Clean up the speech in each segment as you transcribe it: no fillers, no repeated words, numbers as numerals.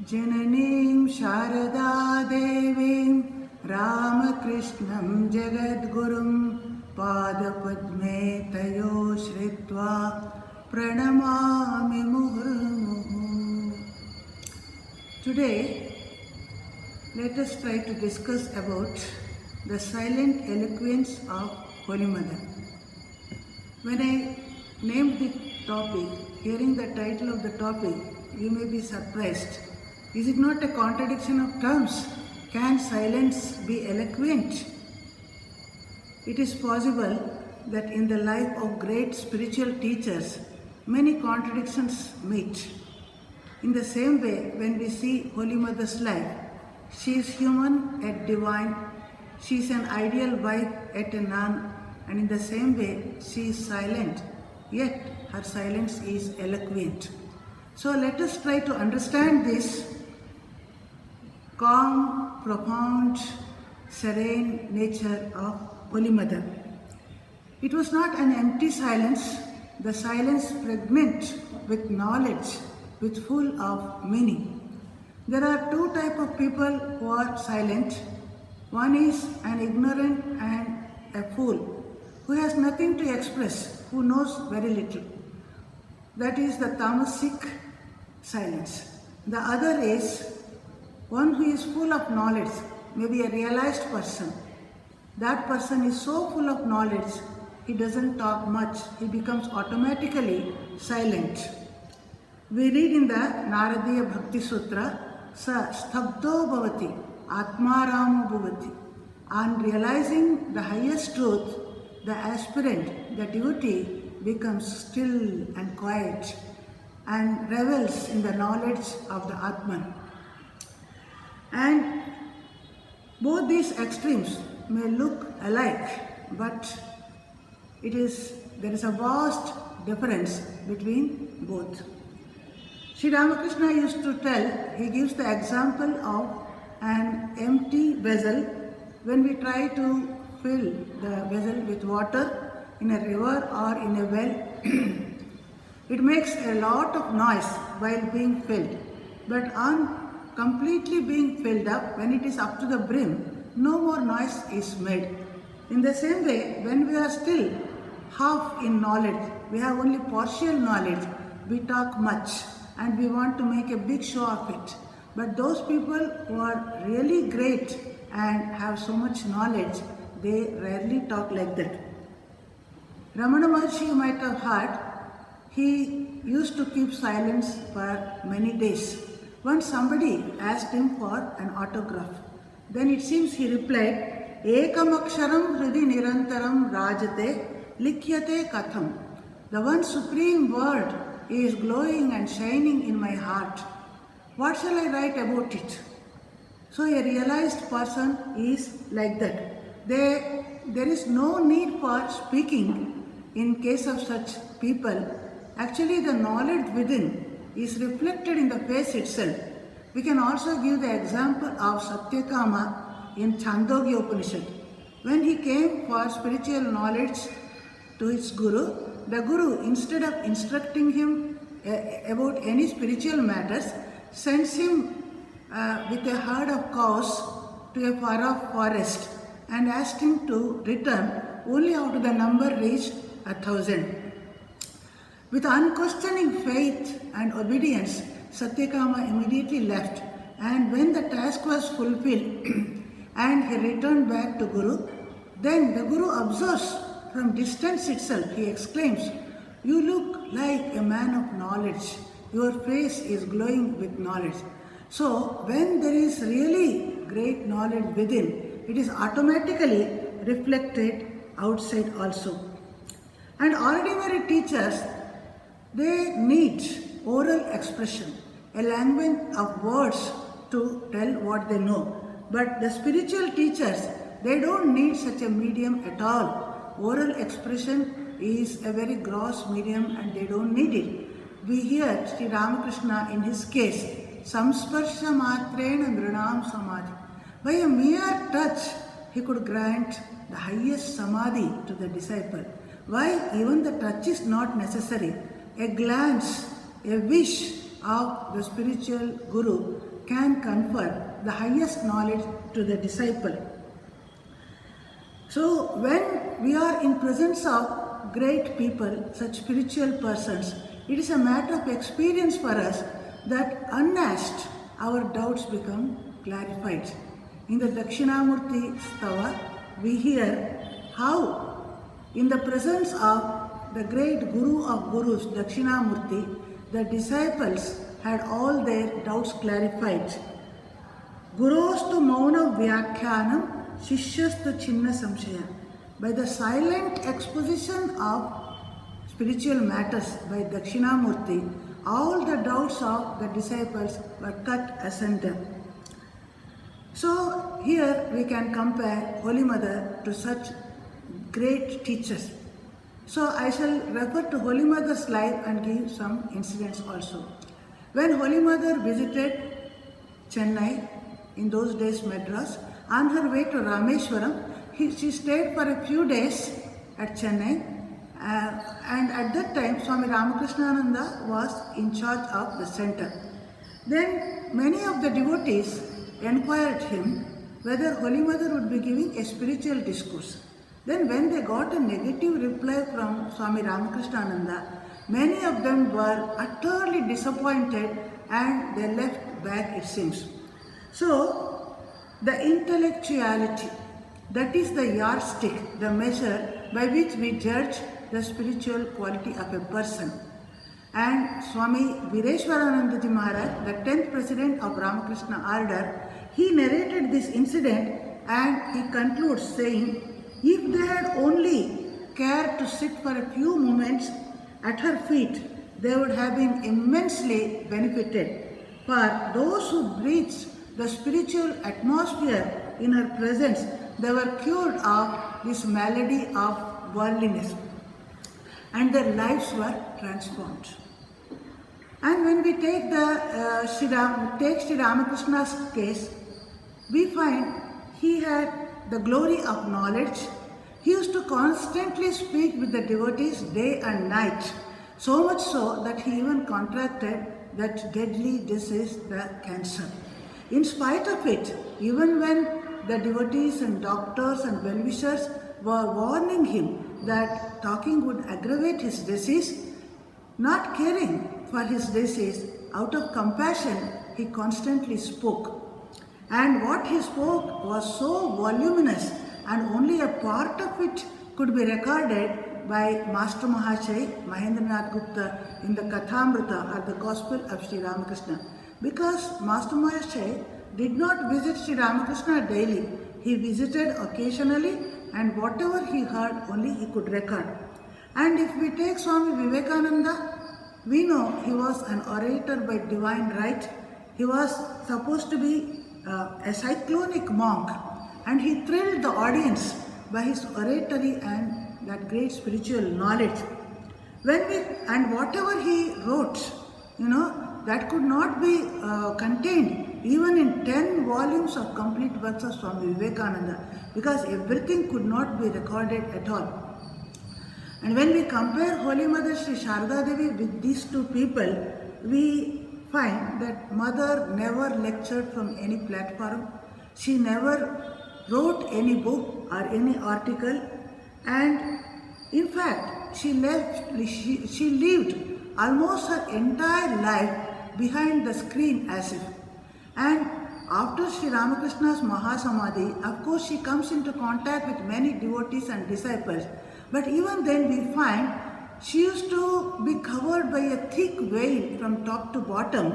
जननीं शारदा देवीं रामकृष्णं जगद्गुरुं पादपद्मे तयो श्रित्वा प्रणमामि मुहुर्मुहुः. Today, let us try to discuss about the silent eloquence of Holy Mother. When I named the topic, hearing the title of the topic, you may be surprised. Is it not a contradiction of terms? Can silence be eloquent? It is possible that in the life of great spiritual teachers, many contradictions meet. In the same way, when we see Holy Mother's life, she is human yet divine, she is an ideal wife yet a nun, and in the same way, she is silent, yet her silence is eloquent. So let us try to understand this calm, profound, serene nature of Holy Mother. It was not an empty silence, the silence pregnant with knowledge, with full of meaning. There are two types of people who are silent. One is an ignorant and a fool who has nothing to express, who knows very little. That is the tamasic silence. The other is one who is full of knowledge, maybe a realized person. That person is so full of knowledge, he doesn't talk much, he becomes automatically silent. We read in the Naradiya Bhakti Sutra, Sa stabdo bhavati, atmaramo bhavati. On realizing the highest truth, the aspirant, the devotee, becomes still and quiet and revels in the knowledge of the Atman. And both these extremes may look alike, but there is a vast difference between both. Sri Ramakrishna used to tell, he gives the example of an empty vessel. When we try to fill the vessel with water in a river or in a well, it makes a lot of noise while being filled. But on completely being filled up, when it is up to the brim, no more noise is made. In the same way, when we are still half in knowledge, we have only partial knowledge, we talk much and we want to make a big show of it. But those people who are really great and have so much knowledge, they rarely talk like that. Ramana Maharshi, you might have heard, he used to keep silence for many days. Once somebody asked him for an autograph. Then it seems he replied, Ekam aksharam hridi nirantaram rajate likhyate katham. The one supreme word is glowing and shining in my heart. What shall I write about it? So a realized person is like that. There is no need for speaking in case of such people. Actually, the knowledge within is reflected in the face itself. We can also give the example of Satyakama in Chandogya Upanishad. When he came for spiritual knowledge to his guru, the guru, instead of instructing him about any spiritual matters, sends him with a herd of cows to a far-off forest and asked him to return only after the number reached 1,000. With unquestioning faith and obedience, Satyakama immediately left, and when the task was fulfilled and he returned back to Guru, then the Guru observes from distance itself, he exclaims, You look like a man of knowledge, your face is glowing with knowledge. So when there is really great knowledge within, it is automatically reflected outside also. And ordinary teachers, they need oral expression, a language of words to tell what they know. But the spiritual teachers, they don't need such a medium at all. Oral expression is a very gross medium and they don't need it. We hear Sri Ramakrishna in his case, Samsparsha matrena nrinam samadhi. By a mere touch, he could grant the highest samadhi to the disciple. Why? Even the touch is not necessary. A glance, a wish of the spiritual guru can confer the highest knowledge to the disciple. So when we are in presence of great people, such spiritual persons, it is a matter of experience for us that unasked our doubts become clarified. In the Dakshinamurti Stava, we hear how in the presence of the great Guru of Gurus, Dakshinamurti, the disciples had all their doubts clarified. Gurostu mauna vyakhyanam Shishyastu chinna samshaya. By the silent exposition of spiritual matters by Dakshinamurti, all the doubts of the disciples were cut asunder. So here we can compare Holy Mother to such great teachers. So I shall refer to Holy Mother's life and give some incidents also. When Holy Mother visited Chennai, in those days Madras, on her way to Rameshwaram, she stayed for a few days at Chennai, and at that time Swami Ramakrishnananda was in charge of the center. Then many of the devotees inquired him whether Holy Mother would be giving a spiritual discourse. Then when they got a negative reply from Swami Ramakrishnananda, many of them were utterly disappointed and they left back, it seems. So the intellectuality, that is the yardstick, the measure by which we judge the spiritual quality of a person. And Swami Vireshwaranandaji Maharaj, the 10th president of Ramakrishna Order, he narrated this incident and he concludes saying, if they had only cared to sit for a few moments at her feet, they would have been immensely benefited. For those who breathed the spiritual atmosphere in her presence, they were cured of this malady of worldliness and their lives were transformed. And when we take Sri Ramakrishna's case, we find he had the glory of knowledge. He used to constantly speak with the devotees day and night, so much so that he even contracted that deadly disease, the cancer. In spite of it, even when the devotees and doctors and well-wishers were warning him that talking would aggravate his disease, not caring for his disease, out of compassion, he constantly spoke. And what he spoke was so voluminous and only a part of it could be recorded by Master Mahashaya Mahendranath Gupta in the Kathamrita or the Gospel of Sri Ramakrishna. Because Master Mahashaya did not visit Sri Ramakrishna daily, he visited occasionally and whatever he heard only he could record. And if we take Swami Vivekananda, we know he was an orator by divine right. He was supposed to be a cyclonic monk and he thrilled the audience by his oratory and that great spiritual knowledge. And whatever he wrote, that could not be contained even in 10 volumes of complete works of Swami Vivekananda, because everything could not be recorded at all. And when we compare Holy Mother Sri Sharda Devi with these two people, we find that Mother never lectured from any platform. She never wrote any book or any article, and in fact she lived almost her entire life behind the screen as if. And after Sri Ramakrishna's Mahasamadhi, of course she comes into contact with many devotees and disciples, but even then we find she used to be covered by a thick veil from top to bottom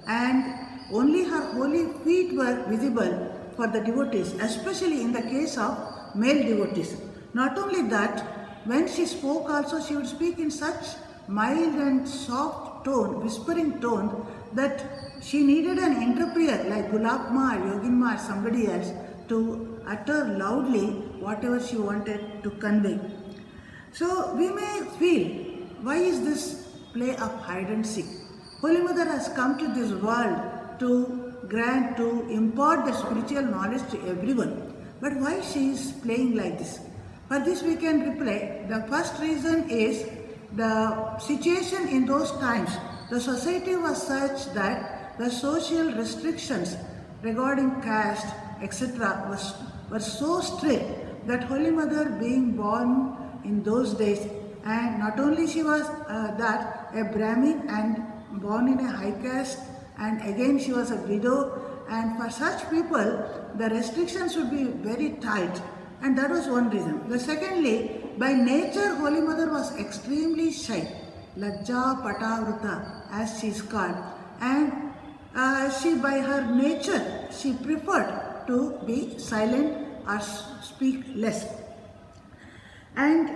and only her holy feet were visible for the devotees, especially in the case of male devotees. Not only that, when she spoke also, she would speak in such mild and soft tone, whispering tone, that she needed an interpreter like Gulabma or Yoginma or somebody else to utter loudly whatever she wanted to convey. So we may feel, why is this play of hide and seek? Holy Mother has come to this world to impart the spiritual knowledge to everyone. But why she is playing like this? For this we can reply, the first reason is the situation in those times. The society was such that the social restrictions regarding caste, etc., were so strict that Holy Mother, being born in those days, and not only she was that a Brahmin and born in a high caste, and again she was a widow, and for such people the restrictions would be very tight, and that was one reason. The secondly, by nature Holy Mother was extremely shy, Lajja Patavruta as she is called, and she by her nature she preferred to be silent or speak less. And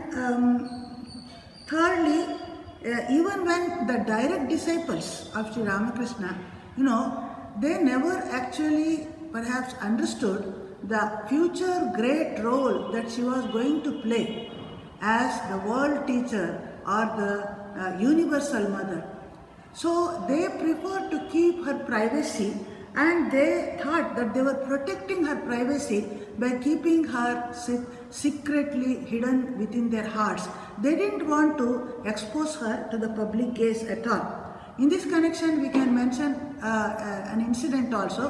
thirdly, even when the direct disciples of Sri Ramakrishna, they never actually perhaps understood the future great role that she was going to play as the world teacher or the universal mother. So they preferred to keep her privacy, and they thought that they were protecting her privacy by keeping her secretly hidden within their hearts. They didn't want to expose her to the public gaze at all. In this connection, we can mention an incident also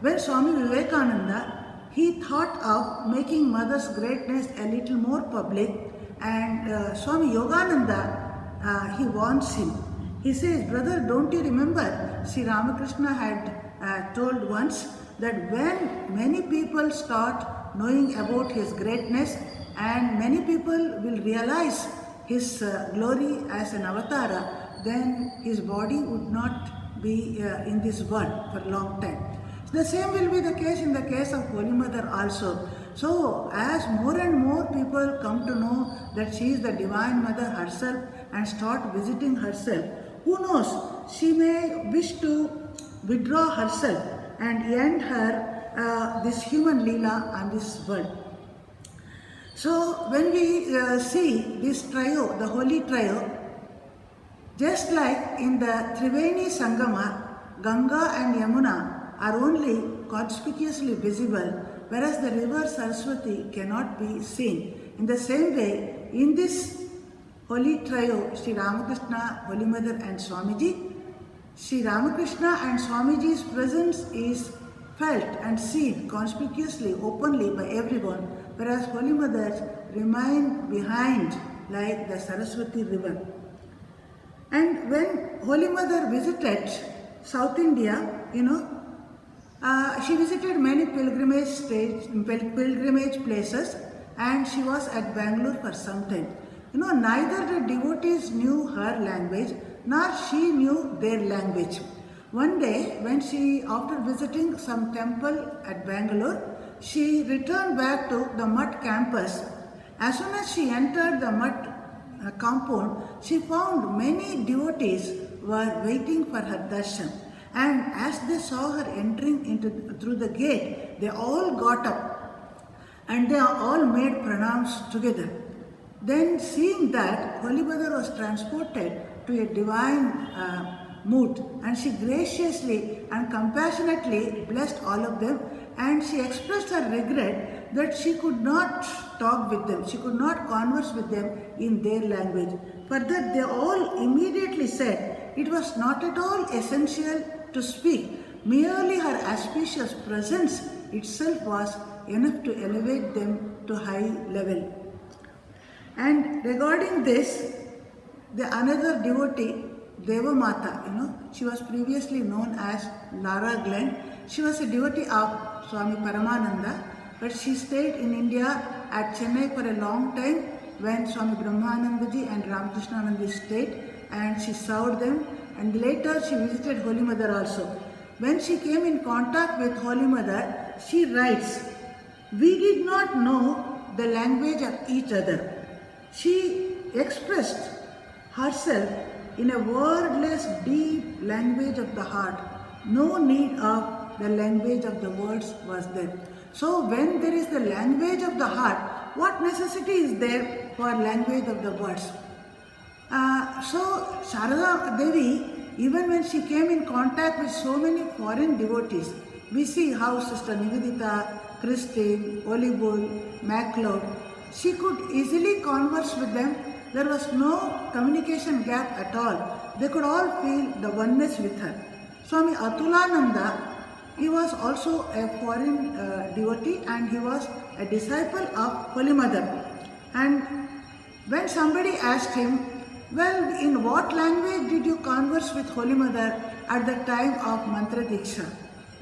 where Swami Vivekananda, he thought of making mother's greatness a little more public, and Swami Yogananda, he warns him. He says, brother, don't you remember Sri Ramakrishna had told once that when many people start knowing about his greatness and many people will realize his glory as an avatara, then his body would not be in this world for a long time. The same will be the case in the case of Holy Mother also. So as more and more people come to know that she is the Divine Mother herself and start visiting herself, who knows, she may wish to withdraw herself and end her this human Leela on this world. So when we see this trio, the holy trio, just like in the Triveni Sangama, Ganga and Yamuna are only conspicuously visible, whereas the river Saraswati cannot be seen. In the same way, in this holy trio, Sri Ramakrishna, Holy Mother and Swamiji, Sri Ramakrishna and Swamiji's presence is felt and seen conspicuously, openly by everyone, whereas Holy Mothers remain behind like the Saraswati river. And when Holy Mother visited South India, she visited many pilgrimage places, and she was at Bangalore for some time. Neither the devotees knew her language nor she knew their language. One day, when she, after visiting some temple at Bangalore, she returned back to the Mutt campus. As soon as she entered the Mutt compound, she found many devotees were waiting for her darshan. And as they saw her entering through the gate, they all got up and they all made pranams together. Then, seeing that, Holy Mother was transported to a divine mood, and she graciously and compassionately blessed all of them, and she expressed her regret that she could not talk with them, she could not converse with them in their language. Further, they all immediately said it was not at all essential to speak, merely her auspicious presence itself was enough to elevate them to high level. And regarding this, the another devotee, Deva Mata, she was previously known as Lara Glen. She was a devotee of Swami Paramananda, but she stayed in India at Chennai for a long time when Swami Brahmanandaji and Ramakrishnananda stayed, and she served them, and later she visited Holy Mother also. When she came in contact with Holy Mother, she writes, "We did not know the language of each other. She expressed herself in a wordless, deep language of the heart. No need of the language of the words was there." So when there is the language of the heart, what necessity is there for language of the words? So Sharada Devi, even when she came in contact with so many foreign devotees, we see how Sister Nivedita, Christine, Olibull, MacLeod, she could easily converse with them. There was no communication gap at all. They could all feel the oneness with her. Swami Atulananda, he was also a foreign devotee and he was a disciple of Holy Mother. And when somebody asked him, well, in what language did you converse with Holy Mother at the time of Mantra Diksha?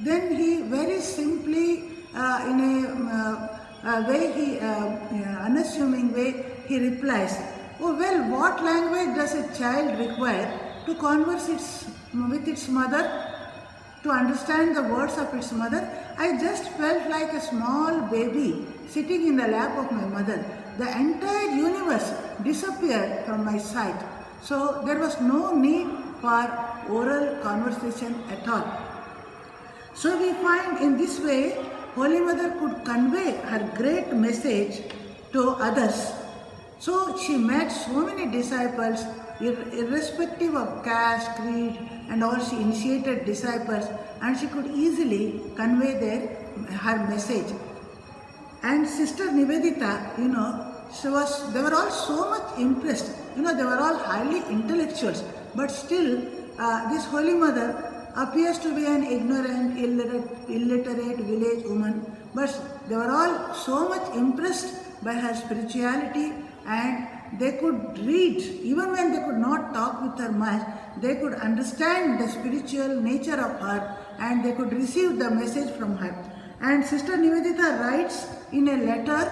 Then he very simply, in a unassuming way, he replies, oh well, what language does a child require to converse with its mother? To understand the words of its mother? I just felt like a small baby sitting in the lap of my mother. The entire universe disappeared from my sight. So there was no need for oral conversation at all. So we find in this way, Holy Mother could convey her great message to others. So she met so many disciples, irrespective of caste, creed, and all. She initiated disciples and she could easily convey her message. And Sister Nivedita, they were all so much impressed. They were all highly intellectuals, but still this Holy Mother appears to be an ignorant, illiterate village woman, but they were all so much impressed by her spirituality, and they could read, even when they could not talk with her much, they could understand the spiritual nature of her and they could receive the message from her. And Sister Nivedita writes in a letter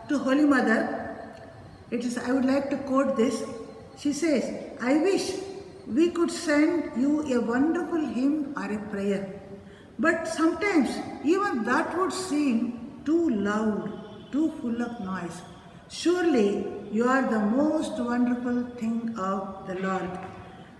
to Holy Mother, I would like to quote this. She says, I wish we could send you a wonderful hymn or a prayer, but sometimes even that would seem too loud, too full of noise. Surely you are the most wonderful thing of the Lord.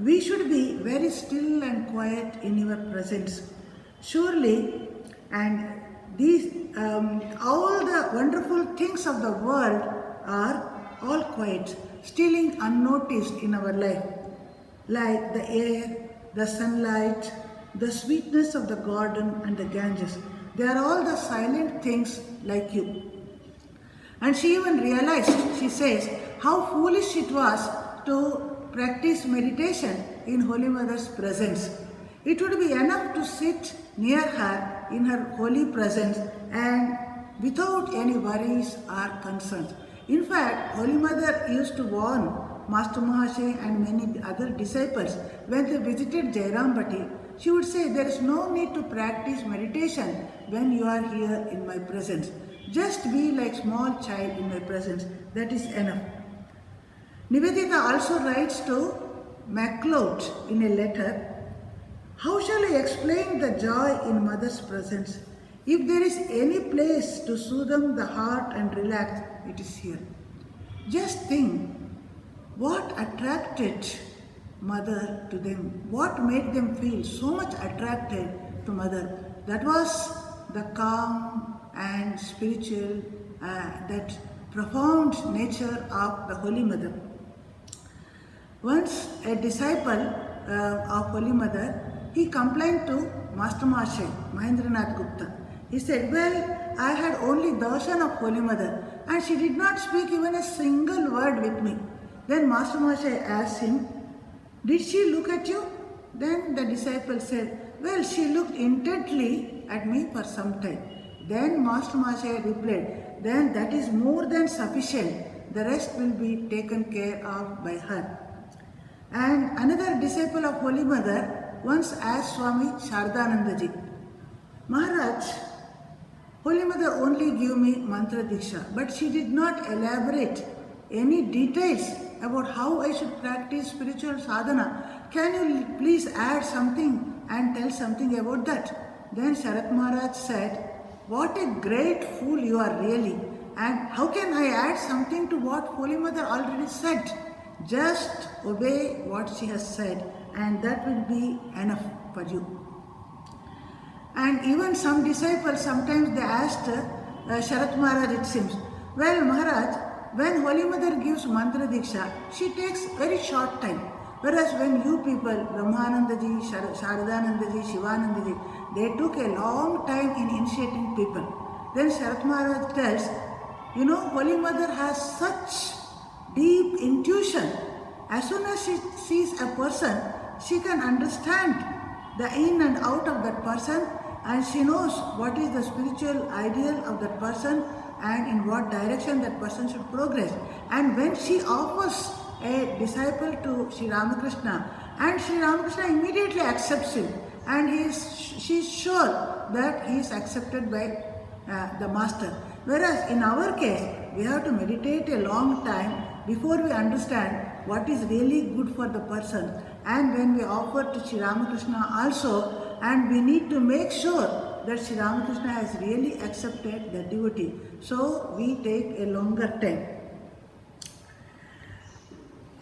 We should be very still and quiet in your presence. Surely, and these all the wonderful things of the world are all quiet, stealing unnoticed in our life, like the air, the sunlight, the sweetness of the garden and the Ganges. They are all the silent things like you. And she even realized, she says, how foolish it was to practice meditation in Holy Mother's presence. It would be enough to sit near her in her holy presence and without any worries or concerns. In fact, Holy Mother used to warn Master Mahasaya and many other disciples when they visited Jairambati. She would say, there is no need to practice meditation when you are here in my presence. Just be like small child in my presence. That is enough. Nivedita also writes to MacLeod in a letter, how shall I explain the joy in Mother's presence? If there is any place to soothe the heart and relax, it is here. Just think what attracted Mother to them, what made them feel so much attracted to Mother. That was the calm and spiritual, that profound nature of the Holy Mother. Once a disciple of Holy Mother, he complained to Master Mahasaya, Mahendranath Gupta. He said, well, I had only darshan of Holy Mother and she did not speak even a single word with me. Then Master Mahasaya asked him, did she look at you? Then the disciple said, well, she looked intently at me for some time. Then Master Mahasaya replied, then that is more than sufficient. The rest will be taken care of by her. And another disciple of Holy Mother once asked Swami Shardanandaji, Maharaj, Holy Mother only gave me Mantra Diksha, but she did not elaborate any details about how I should practice spiritual sadhana. Can you please add something and tell something about that? Then Sharat Maharaj said, what a great fool you are really, and how can I add something to what Holy Mother already said? Just obey what she has said and that will be enough for you. And even some disciples, sometimes they asked Sharat Maharaj, it seems, well Maharaj, when Holy Mother gives Mantra Diksha, she takes very short time. Whereas when you people, Brahmanandaji, Sharadanandaji, Shivanandaji, they took a long time in initiating people. Then Sharat Maharaj tells, Holy Mother has such deep intuition. As soon as she sees a person, she can understand the in and out of that person, and she knows what is the spiritual ideal of that person and in what direction that person should progress. And when she offers a disciple to Sri Ramakrishna, and Sri Ramakrishna immediately accepts him, and she is sure that he is accepted by the master. Whereas in our case, we have to meditate a long time before we understand what is really good for the person. And when we offer to Sri Ramakrishna also, and we need to make sure that Sri Ramakrishna has really accepted the devotee. So we take a longer time.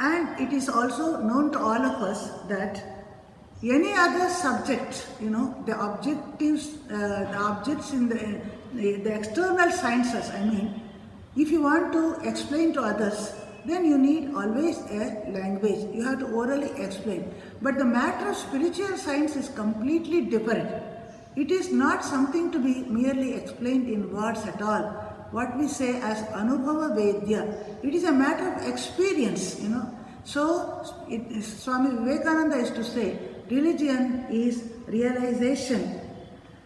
And it is also known to all of us that any other subject, the objectives, the objects in the external sciences, if you want to explain to others, then you need always a language. You have to orally explain. But the matter of spiritual science is completely different. It is not something to be merely explained in words at all. What we say as Anubhava Vedya, it is a matter of experience, So, Swami Vivekananda used to say, religion is realization.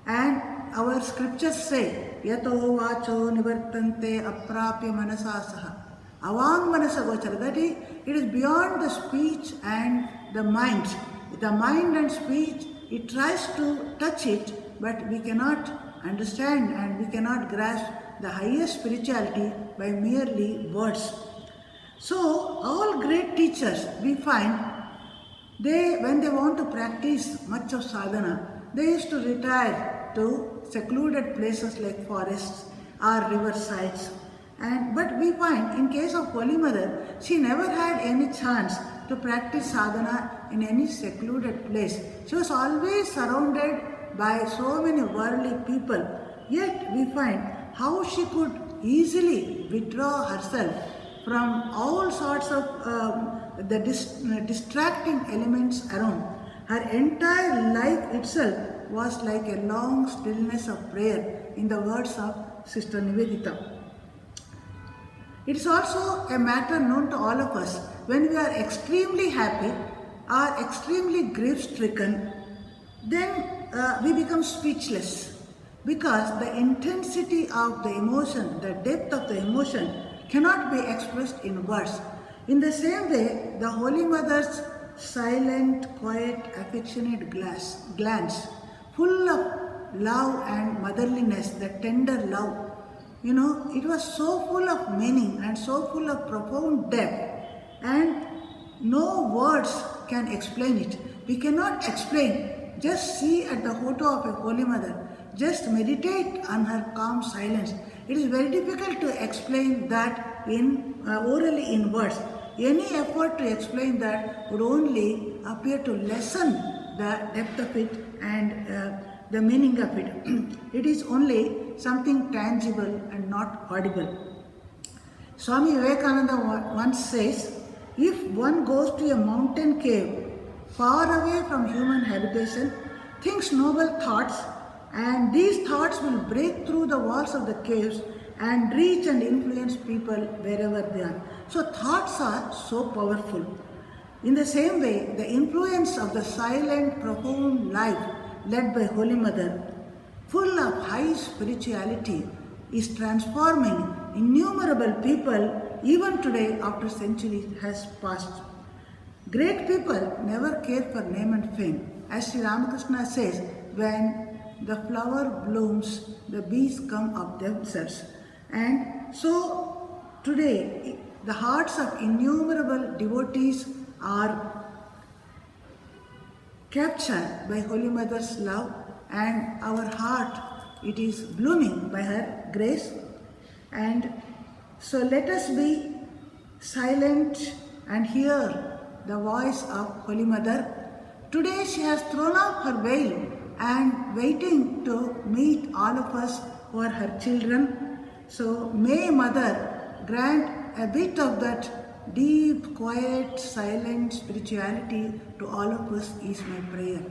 And our scriptures say, Yato vacho nivartante aprapya manasasaha. Avang manasagochara. That is, it is beyond the speech and the mind. The mind and speech, it tries to touch it, but we cannot understand and we cannot grasp the highest spirituality by merely words. So, all great teachers, we find, when they want to practice much of sadhana, they used to retire to secluded places like forests or riversides. But we find, in case of Holy Mother, she never had any chance to practice sadhana in any secluded place. She was always surrounded by so many worldly people. Yet we find how she could easily withdraw herself from all sorts of the distracting elements around. Her entire life itself was like a long stillness of prayer, in the words of Sister Nivedita. It is also a matter known to all of us. When we are extremely happy or extremely grief-stricken, then we become speechless, because the intensity of the emotion, the depth of the emotion cannot be expressed in words. In the same way, the Holy Mother's silent, quiet, affectionate glance, full of love and motherliness, the tender love, it was so full of meaning and so full of profound depth, and no words can explain it. We cannot explain. Just see at the photo of a Holy Mother. Just meditate on her calm silence. It is very difficult to explain that orally in words. Any effort to explain that would only appear to lessen the depth of it and the meaning of it. It is only something tangible and not audible. Swami Vivekananda once says, if one goes to a mountain cave far away from human habitation, thinks noble thoughts, and these thoughts will break through the walls of the caves and reach and influence people wherever they are. So thoughts are so powerful. In the same way, the influence of the silent, profound life led by Holy Mother, full of high spirituality, is transforming innumerable people even today after centuries has passed. Great people never care for name and fame. As Sri Ramakrishna says, when the flower blooms, the bees come of themselves. And so today, the hearts of innumerable devotees are captured by Holy Mother's love, and our heart, it is blooming by her grace. And so let us be silent and hear the voice of Holy Mother. Today she has thrown off her veil and waiting to meet all of us who are her children. So may Mother grant a bit of that deep, quiet, silent spirituality to all of us is my prayer.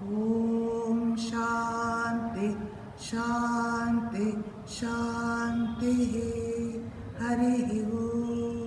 Om Shanti, Shanti, Shanti. Hari Om.